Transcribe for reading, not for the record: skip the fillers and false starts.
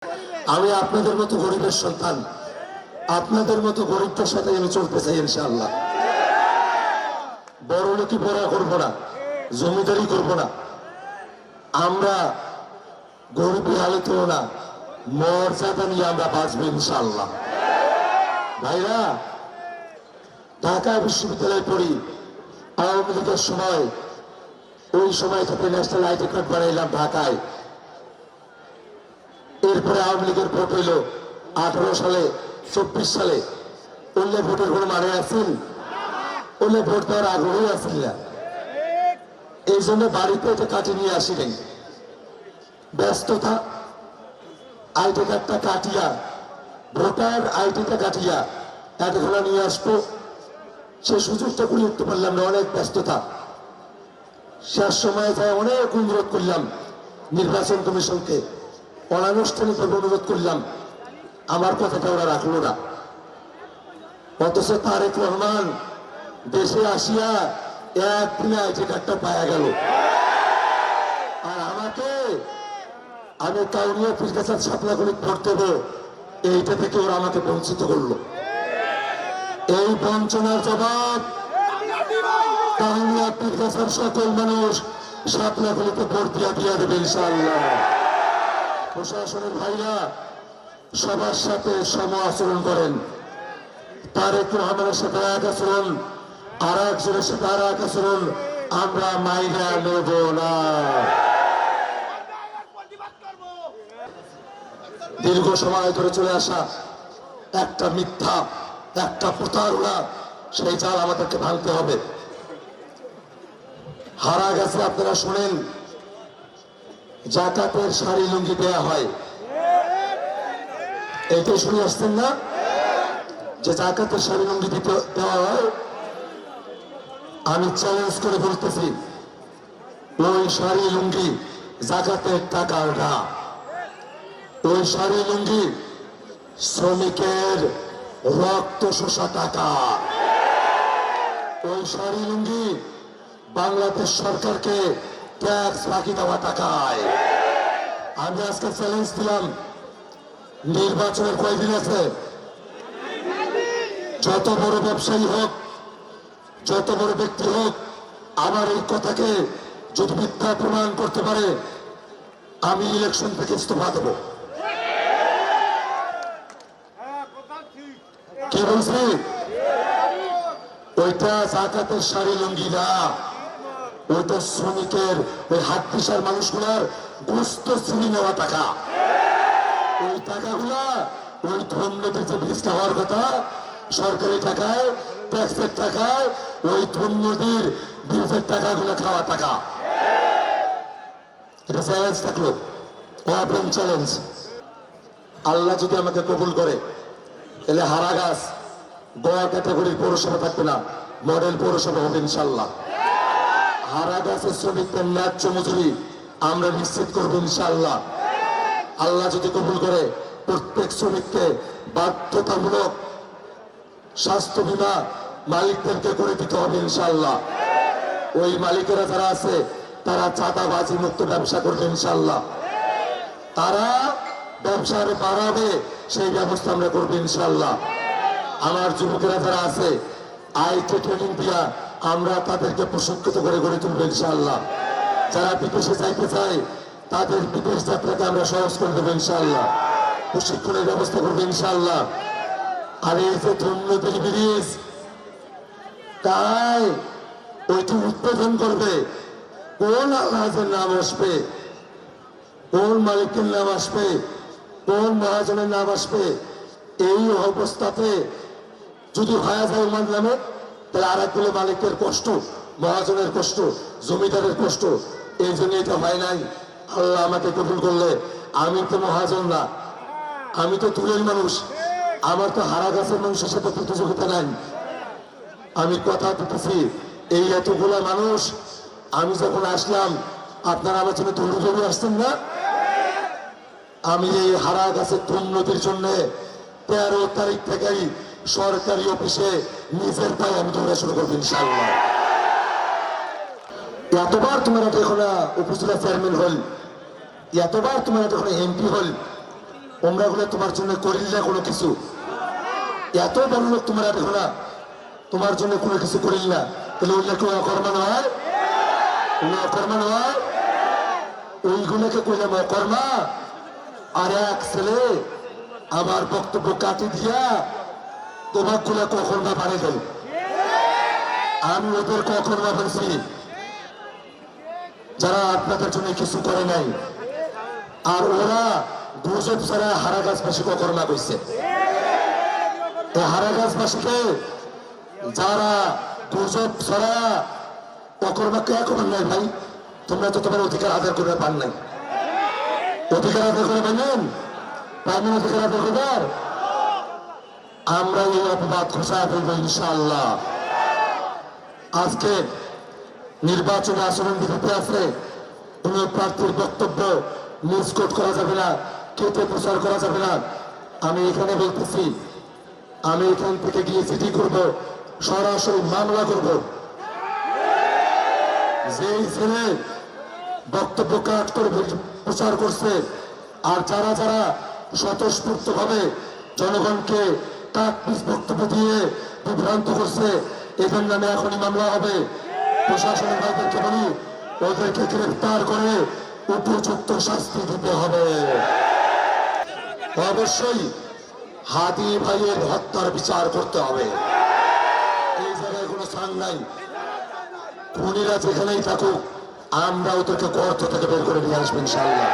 আমি আপনাদের মতো গরিবের সন্তান, আপনাদের মতো গরিবদের সাথে আমি চলতে চাই ইনশাআল্লাহ। বড় লোকই পড়া করবো না, জমিদারি করবো না। আমরা গরিবী হালতেও না, মর্যাদা নিয়ে আমরা বাঁচবো ইনশাআল্লাহ। ভাইরা, ঢাকা বিশ্ববিদ্যালয়ে পড়ি, আওয়ামী লীগের সময়, ওই সময় থেকে ন্যাশনাল আইডি কার্ড বানাইলাম ঢাকায়। এরপরে আওয়ামী লীগের ভোট হইল 18 সালে, 24 সালে। উল্লে ভোটের কোনো মানে আছেন? উল্লে ভোট দেওয়ার আগ্রহই আছেন না। এই জন্য বাড়িতে এটা কাটিয়ে নিয়ে আসি নাই। ব্যস্ততা, আইডি কার্ডটা কাটিয়া, ভোটার আইডিটা কাটিয়া এতগুলো নিয়ে আসবো, সে সুযোগটা করে উঠতে পারলাম না, অনেক ব্যস্ততা। শেষ সময়ে যায় অনেক অনুরোধ করলাম নির্বাচন কমিশনকে, অনানুষ্ঠানিকভাবে অনুরোধ করলাম, আমার কথাটা ওরা রাখলো না। অথচ তারেক রহমান দেশে আসিয়া একদিনে আইডি কার্ডটা পাওয়া গেল। আর আমাকে, আমি কাউনিয়া পীরগাছা ছাপলাগুলি ভোট দেবো, এইটা থেকে ওরা আমাকে বঞ্চিত করলো। এই বঞ্চনার জবাব কাউনিয়া পীরগাছার সকল মানুষ ছাপলাগুলিতে ভোট দিয়া দেবে ইনশাআল্লাহ। প্রশাসনের ভাইরা সবার সাথে সম আচরণ করেন। তারেক রহমানের সাথে এক আচরণ, আর একজনের সাথে আর এক আচরণ আমরা মাইরা নেব না। দীর্ঘ সময় ধরে চলে আসা একটা মিথ্যা, একটা প্রতারণা, সেই জাল আমাদেরকে ভাঙতে হবে। হারা গেছে, আপনারা শোনেন, জাকাতের শাড়ি লুঙ্গি দেয়া হয়, এইটাই শুনে আসছেন না যে জাকাতের শাড়ি লুঙ্গি দেওয়া হয়? আমি চ্যালেঞ্জ করে বলতেছি, ওই শাড়ি লুঙ্গি জাকাতের টাকা না। ওই শাড়ি লুঙ্গি শ্রমিকের রক্ত শোষা টাকা। ওই শাড়ি লুঙ্গি বাংলাদেশ সরকারকে ট্যাক্স বাকি দেওয়া টাকায়। আমি আজকে চ্যালেঞ্জ দিলাম, নির্বাচনের কয়দিন আছে? যত বড় ব্যবসায়ী হোক, যত বড় ব্যক্তি হোক, আমার এই কথাকে যদি মিথ্যা প্রমাণ করতে পারে, আমি ইলেকশন থেকে ইস্তফা দেব। কি বলছি? ওইটা জাকাতের শাড়ি লুঙ্গি না, ওইটা শ্রমিকের, ওই হাত পিসার মানুষগুলার গোস্ত চুরি নেওয়া টাকা। ওই টাকাগুলা ওই ধন্যদের যে ভিস্তা হওয়ার কথা, সরকারি টাকায়, ট্যাক্সের টাকায়, ওই ধন্যদের বিলফের টাকাগুলো খাওয়া টাকা। এটা চ্যালেঞ্জ থাকলো, ওপেন চ্যালেঞ্জ। আল্লাহ যদি আমাকে কবুল করে, তাহলে হারাগাছ গোয়া ক্যাটাগরির পৌরসভা থাকবে না, মডেল পৌরসভা হবে ইনশাল্লাহ। হারাগাছের শ্রমিকদের ন্যায্য মজুরি আমরা নিশ্চিত করবো ইনশাল্লাহ। আল্লাহ যদি কবুল করে, প্রত্যেক শ্রমিককে বাধ্যতামূলক স্বাস্থ্য বীমা মালিকদেরকে করে দিতে হবে ইনশাল্লাহ। ওই মালিকেরা যারা আছে তারা চাঁদাবাজি মুক্ত ব্যবসা করবে ইনশাল্লাহ। তারা ব্যবসার বাড়াবে, সেই ব্যবস্থা আমরা করবো ইনশাল্লাহ। আমার যুবকেরা যারা আছে, আইটি ট্রেনিং দিয়া আমরা তাদেরকে প্রশিক্ষিত করে গড়ে তুলবো ইনশাল্লাহ। যারা বিদেশে যাইতে চায়, তাদের বিদেশ যাত্রাকে আমরা সহজ করে দেবো ইনশাল্লাহ। প্রশিক্ষণের ব্যবস্থা করবো ইনশাল্লাহ। আর এই যে ধন্যদের ব্রিজ, তাই ওইটি উদ্বোধন করবে কোন আল্লাহের নাম আসবে, কোন মালিকের নাম আসবে, কোন মহাজনের নাম আসবে। এই অবস্থাতে যদি হয়ে যায় ওমান নামে, তাহলে আর একগুলো মালিকের কষ্ট, মহাজনের কষ্ট, জমিদারের কষ্ট। এই জন্য এটা হয় নাই। আল্লাহ আমাকে কবুল করলে, আমি তো মহাজন না, আমি তো তুলের মানুষ, আমার তো হারা গাছের মানুষের সাথে প্রতিযোগিতা নাই। আমি কথা দিতেছি, এই এতগুলা মানুষ, আমি যখন আসলাম আপনারা আমার জন্য দৌড়ে আসছেন না? আমি এই হারা গাছের উন্নতির জন্য 13 তারিখ থেকেই সরকারি অফিসে নিজের পায়ে আমি দৌড়া শুরু করবো ইনশাআল্লাহ। এতবার তোমরা যখন উপজেলা চেয়ারম্যান হল, এতবার তোমরা যখন এমপি হল, ওমরা গুলো তোমার জন্য করিল না কোনো কিছু, এত বড় লোক তোমরা দেখো না, তোমার জন্য কোনো কিছু করিল না, তাহলে ওইগুলো কেউ অকর্মা নয়? অকর্মা নয়? ওইগুলোকে কইলাম অকর্মা। আর এক ছেলে আমার বক্তব্য কাটি দিয়া তোমার গুলা কখন বা বাড়ে গেল। আমি ওদের কখন বা বলছি যারা আপনাদের জন্য কিছু করে নাই, আর ওরা গুজব ছাড়া হারাগাছবাসীকে অকর্মা করছে। হারাগাছবাসীকে যারা গুজব ছাড়া অকর্মা কে করেন নাই ভাই? তোমরা তো তোমার অধিকার আদায় করে পান নাই। অধিকার আদায় করে পাইলেন? পাইলেন অধিকার আদায় করবার? আমরা এই অপবাদ ঘোষণা করব ইনশাআল্লাহ। আজকে নির্বাচনে আচরণ বিধিতে আছে, কোন প্রার্থীর বক্তব্য মিসকোট করা যাবে না, কেটে প্রচার করা যাবে না। আমি এখানে বলতেছি, আমি এখান থেকে গিয়ে চিঠি করব, সরাসরি মামলা করব। যেই ছেলে বক্তব্য কাট করে প্রচার করছে আর যারা যারা স্বতঃস্ফূর্ত ভাবে জনগণকে কাটপিস বক্তব্য দিয়ে বিভ্রান্ত করছে, এদের নামে এখনই মামলা হবে। প্রশাসনের ভাইদেরকে বলি, ওদেরকে গ্রেফতার করে উপযুক্ত শাস্তি দিতে হবে। অবশ্যই হাদি ভাইয়ের হত্যার বিচার করতে হবে। এই জায়গায় কোনো স্থান নাই। খুনিরা যেখানেই থাকুক, আমরা ওদেরকে গর্ত থেকে বের করে নিয়ে আসবো ইনশাআল্লাহ।